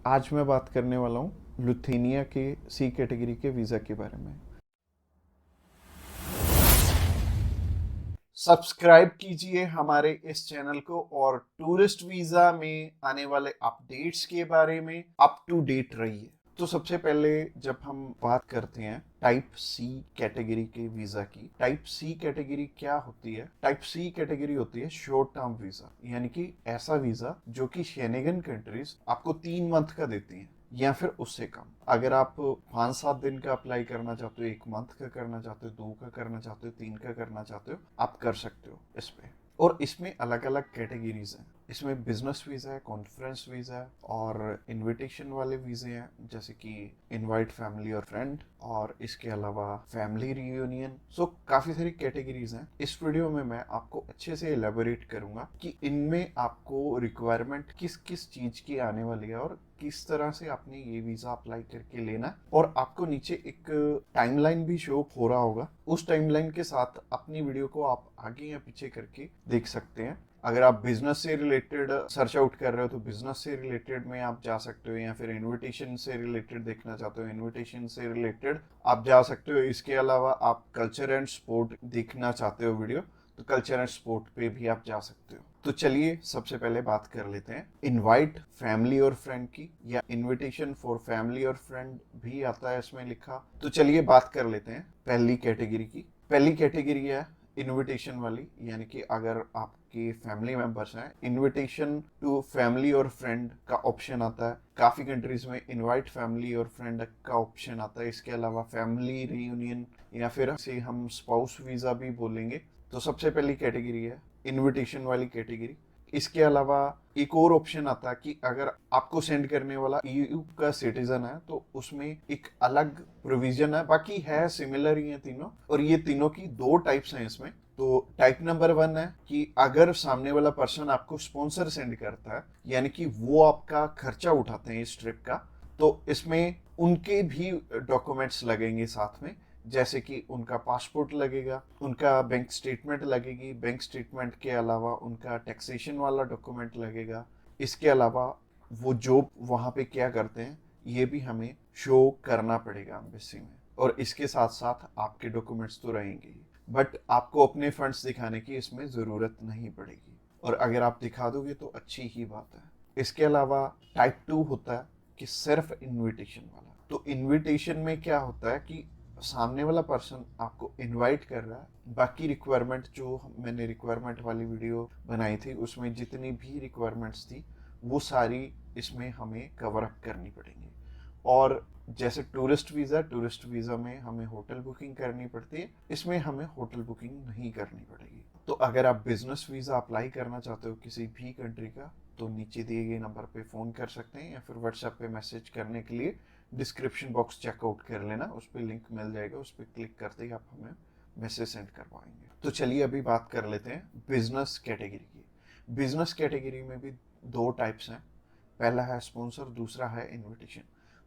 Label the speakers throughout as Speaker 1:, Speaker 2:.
Speaker 1: आज मैं बात करने वाला हूँ लिथुआनिया के सी कैटेगरी के वीज़ा के बारे में। सब्सक्राइब कीजिए हमारे इस चैनल को और टूरिस्ट वीज़ा में आने वाले अपडेट्स के बारे में अप टू डेट रहिए। तो सबसे पहले जब हम बात करते हैं टाइप सी कैटेगरी के वीजा की, टाइप सी कैटेगरी क्या होती है? टाइप सी कैटेगरी होती है शॉर्ट टर्म वीजा, यानी कि ऐसा वीजा जो कि शेनेगन कंट्रीज आपको 3 मंथ का देती हैं या फिर उससे कम। अगर आप 5-7 दिन का अप्लाई करना चाहते हो, 1 मंथ का करना चाहते हो, 2 का करना चाहते हो, 3 का करना चाहते हो, आप कर सकते हो इस पे। और इसमें अलग अलग कैटेगरीज हैं। इसमें बिजनेस वीजा है, कॉन्फ्रेंस वीजा है और इनविटेशन वाले वीजे हैं, जैसे कि इनवाइट फैमिली और फ्रेंड, और इसके अलावा फैमिली रियूनियन। सो काफी सारी कैटेगरीज हैं। इस वीडियो में मैं आपको अच्छे से एलेबोरेट करूंगा कि इनमें आपको रिक्वायरमेंट किस किस चीज की आने वाली है और किस तरह से आपने ये वीजा अप्लाई करके लेना है। और आपको नीचे एक टाइमलाइन भी शो हो रहा होगा, उस टाइमलाइन के साथ अपनी वीडियो को आप आगे या पीछे करके देख सकते हैं। अगर आप बिजनेस से रिलेटेड सर्च आउट कर रहे हो तो बिजनेस से रिलेटेड में आप जा सकते हो, या फिर इनविटेशन से रिलेटेड देखना चाहते हो इनविटेशन से रिलेटेड आप जा सकते हो। इसके अलावा आप कल्चर एंड स्पोर्ट देखना चाहते हो वीडियो, तो कल्चर एंड स्पोर्ट पे भी आप जा सकते हो। तो चलिए सबसे पहले बात कर लेते हैं इनवाइट फैमिली और फ्रेंड की, या इनविटेशन फॉर फैमिली और फ्रेंड भी आता है इसमें लिखा। तो चलिए बात कर लेते हैं पहली कैटेगरी की। पहली कैटेगरी है इनविटेशन वाली, यानी कि अगर आपके फैमिली मेंबर्स हैं, इनविटेशन टू फैमिली और फ्रेंड का ऑप्शन आता है। काफी कंट्रीज में इनवाइट फैमिली और फ्रेंड का ऑप्शन आता है। इसके अलावा फैमिली रियूनियन, या फिर से हम स्पाउस वीजा भी बोलेंगे। तो सबसे पहली कैटेगरी है इनविटेशन वाली कैटेगरी। इसके अलावा एक और ऑप्शन आता है कि अगर आपको सेंड करने वाला ईयू का सिटीजन है तो उसमें एक अलग प्रोविजन है, बाकी है सिमिलर ही है तीनों। और ये तीनों की 2 टाइप्स हैं इसमें। तो टाइप नंबर 1 है कि अगर सामने वाला पर्सन आपको स्पॉन्सर सेंड करता है, यानी कि वो आपका खर्चा उठाते हैं इस ट्रिप का, तो इसमें उनके भी डॉक्यूमेंट्स लगेंगे साथ में, जैसे कि उनका पासपोर्ट लगेगा, उनका बैंक स्टेटमेंट लगेगी, बैंक स्टेटमेंट के अलावा उनका टैक्सेशन वाला डॉक्यूमेंट लगेगा। इसके अलावा वो जॉब वहाँ पे क्या करते हैं ये भी हमें शो करना पड़ेगा एम्बेसी में। और इसके साथ साथ आपके डॉक्यूमेंट्स तो रहेंगे ही, बट आपको अपने फंड्स दिखाने की इसमें ज़रूरत नहीं पड़ेगी, और अगर आप दिखा दोगे तो अच्छी ही बात है। इसके अलावा टाइप 2 होता है कि सिर्फ इनविटेशन वाला। तो इनविटेशन में क्या होता है कि सामने वाला पर्सन आपको इनवाइट कर रहा है, बाकी रिक्वायरमेंट जो मैंने रिक्वायरमेंट वाली वीडियो बनाई थी उसमें जितनी भी रिक्वायरमेंट्स थी वो सारी इसमें हमें कवर अप करनी पड़ेंगी। और जैसे टूरिस्ट वीज़ा में हमें होटल बुकिंग करनी पड़ती है, इसमें हमें होटल बुकिंग नहीं करनी पड़ेगी। तो अगर आप बिजनेस वीज़ा अप्लाई करना चाहते हो किसी भी कंट्री का, तो नीचे दिए गए नंबर पे फ़ोन कर सकते हैं, या फिर व्हाट्सएप पे मैसेज करने के लिए डिस्क्रिप्शन बॉक्स चेकआउट कर लेना, उस पर लिंक मिल जाएगा, उस पर क्लिक करते ही आप हमें मैसेज सेंड कर पाएंगे। तो चलिए अभी बात कर लेते हैं बिजनेस कैटेगरी की। बिजनेस कैटेगरी में भी 2 टाइप्स हैं। पहला है स्पॉन्सर, दूसरा है इनविटेशन।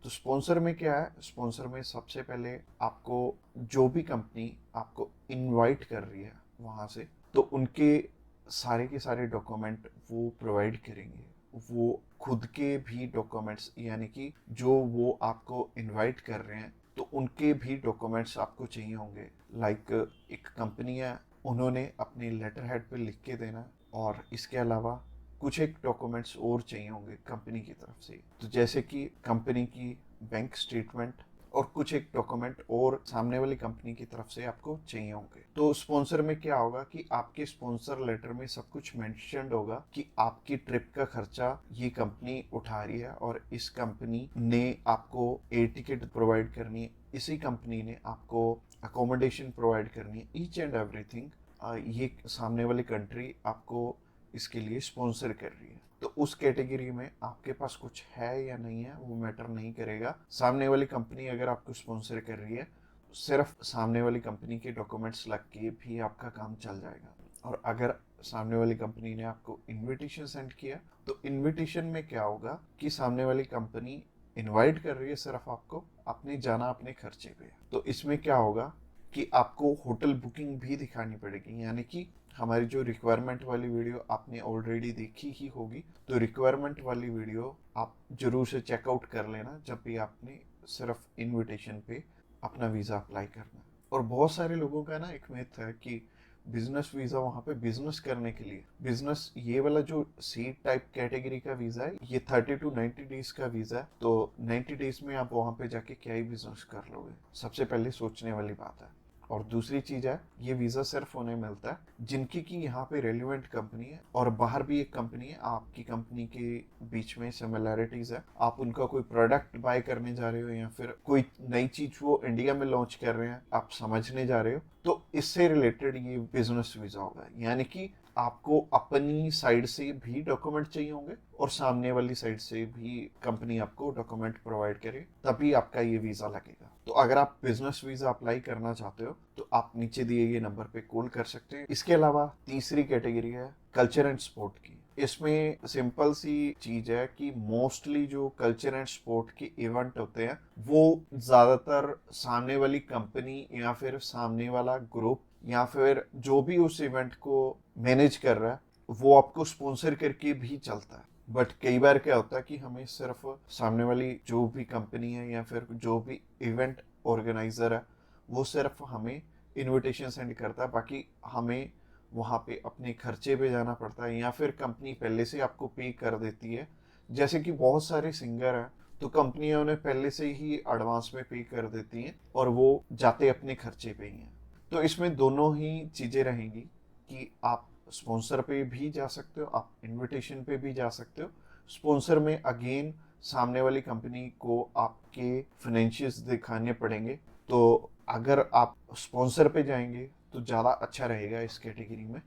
Speaker 1: तो स्पॉन्सर में क्या है? स्पॉन्सर में सबसे पहले आपको जो भी कंपनी आपको इनवाइट कर रही है वहाँ से, तो उनके सारे के सारे डॉक्यूमेंट वो प्रोवाइड करेंगे। वो खुद के भी डॉक्यूमेंट्स, यानी कि जो वो आपको इनवाइट कर रहे हैं तो उनके भी डॉक्यूमेंट्स आपको चाहिए होंगे। लाइक एक कंपनी है, उन्होंने अपने लेटर हेड पे लिख के देना, और इसके अलावा कुछ एक डॉक्यूमेंट्स और चाहिए होंगे कंपनी की तरफ से। तो जैसे कि कंपनी की बैंक स्टेटमेंट और कुछ एक डॉक्यूमेंट और सामने वाली कंपनी की तरफ से आपको चाहिए होंगे। तो स्पॉन्सर में क्या होगा कि आपके स्पॉन्सर लेटर में सब कुछ मेंशन्ड होगा कि आपकी ट्रिप का खर्चा ये कंपनी उठा रही है, और इस कंपनी ने आपको एयर टिकट प्रोवाइड करनी है, इसी कंपनी ने आपको अकोमोडेशन प्रोवाइड करनी है, ईच एंड एवरीथिंग ये सामने वाली कंट्री आपको इसके लिए स्पॉन्सर कर रही है। तो उस कैटेगरी में आपके पास कुछ है या नहीं है वो मैटर नहीं करेगा। सामने वाली कंपनी अगर आपको स्पॉन्सर कर रही है, सिर्फ सामने वाली कंपनी के डॉक्यूमेंट्स लग के भी आपका काम चल जाएगा। और अगर सामने वाली कंपनी ने आपको इनविटेशन सेंड किया, तो इनविटेशन में क्या होगा कि सामने वाली कंपनी इनवाइट कर रही है सिर्फ आपको, आपने जाना अपने खर्चे पे। तो इसमें क्या होगा कि आपको होटल बुकिंग भी दिखानी पड़ेगी, यानी कि हमारी जो रिक्वायरमेंट वाली वीडियो आपने ऑलरेडी देखी ही होगी, तो रिक्वायरमेंट वाली वीडियो आप जरूर से चेकआउट कर लेना जब भी आपने सिर्फ इनविटेशन पे अपना वीज़ा अप्लाई करना है। और बहुत सारे लोगों का ना एक मिथ है कि बिजनेस वीज़ा वहाँ पे बिजनेस करने के लिए, बिजनेस ये वाला जो सी टाइप कैटेगरी का वीज़ा है ये 30 to 90 डेज का वीज़ा है, तो 90 डेज में आप वहाँ पे जाके क्या ही बिजनेस कर लोगे, सबसे पहले सोचने वाली बात है। और दूसरी चीज है, ये वीजा सिर्फ उन्हें मिलता है जिनकी की यहाँ पे रेलिवेंट कंपनी है और बाहर भी एक कंपनी है, आपकी कंपनी के बीच में सिमिलैरिटीज है, आप उनका कोई प्रोडक्ट बाय करने जा रहे हो या फिर कोई नई चीज वो इंडिया में लॉन्च कर रहे हैं आप समझने जा रहे हो, तो इससे रिलेटेड ये बिजनेस वीजा होगा। यानी कि आपको अपनी साइड से भी डॉक्यूमेंट चाहिए होंगे और सामने वाली साइड से भी कंपनी आपको डॉक्यूमेंट प्रोवाइड करे, तभी आपका ये वीजा लगेगा। तो अगर आप बिजनेस वीजा अप्लाई करना चाहते हो तो आप नीचे दिए गए नंबर पे कॉल कर सकते हैं। इसके अलावा तीसरी कैटेगरी है कल्चर एंड स्पोर्ट की। इसमें सिंपल सी चीज है कि मोस्टली जो कल्चर एंड स्पोर्ट के इवेंट होते हैं वो ज्यादातर सामने वाली कंपनी या फिर सामने वाला ग्रुप या फिर जो भी उस इवेंट को मैनेज कर रहा है वो आपको स्पॉन्सर करके भी चलता है। बट कई बार क्या होता है कि हमें सिर्फ सामने वाली जो भी कंपनी है या फिर जो भी इवेंट ऑर्गेनाइजर है वो सिर्फ हमें इनविटेशन सेंड करता है, बाकी हमें वहाँ पे अपने खर्चे पे जाना पड़ता है या फिर कंपनी पहले से आपको पे कर देती है। जैसे कि बहुत सारे सिंगर हैं तो कंपनियां उन्हें पहले से ही एडवांस में पे कर देती हैं और वो जाते अपने खर्चे पे ही हैं। तो इसमें दोनों ही चीज़ें रहेंगी कि आप स्पॉन्सर पे भी जा सकते हो, आप इनविटेशन पे भी जा सकते हो। स्पॉन्सर में अगेन सामने वाली कंपनी को आपके फाइनेंशियल्स दिखाने पड़ेंगे, तो अगर आप स्पॉन्सर पे जाएंगे तो ज़्यादा अच्छा रहेगा इस कैटेगरी में।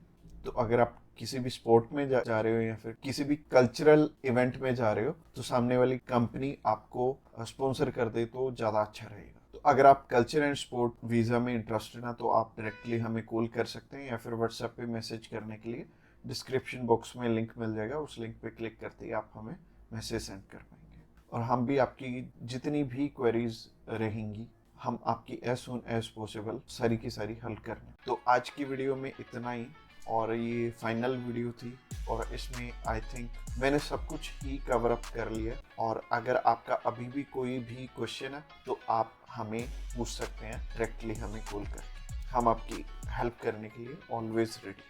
Speaker 1: तो अगर आप किसी भी स्पोर्ट में जा रहे हो या फिर किसी भी कल्चरल इवेंट में जा रहे हो तो सामने वाली कंपनी आपको स्पॉन्सर कर दे तो ज़्यादा अच्छा रहेगा। तो अगर आप कल्चर एंड स्पोर्ट वीज़ा में इंटरेस्टेड हैं तो आप डायरेक्टली हमें कॉल कर सकते हैं या फिर व्हाट्सएप पे मैसेज करने के लिए डिस्क्रिप्शन बॉक्स में लिंक मिल जाएगा, उस लिंक पे क्लिक करते ही आप हमें मैसेज सेंड कर पाएंगे और हम भी आपकी जितनी भी क्वेरीज रहेंगी हम आपकी एज सुन एज पॉसिबल सारी की सारी हल करने। तो आज की वीडियो में इतना ही और ये फाइनल वीडियो थी और इसमें आई थिंक मैंने सब कुछ ही कवर अप कर लिया। और अगर आपका अभी भी कोई भी क्वेश्चन है तो आप हमें पूछ सकते हैं डायरेक्टली हमें कॉल करके, हम आपकी हेल्प करने के लिए ऑलवेज रेडी।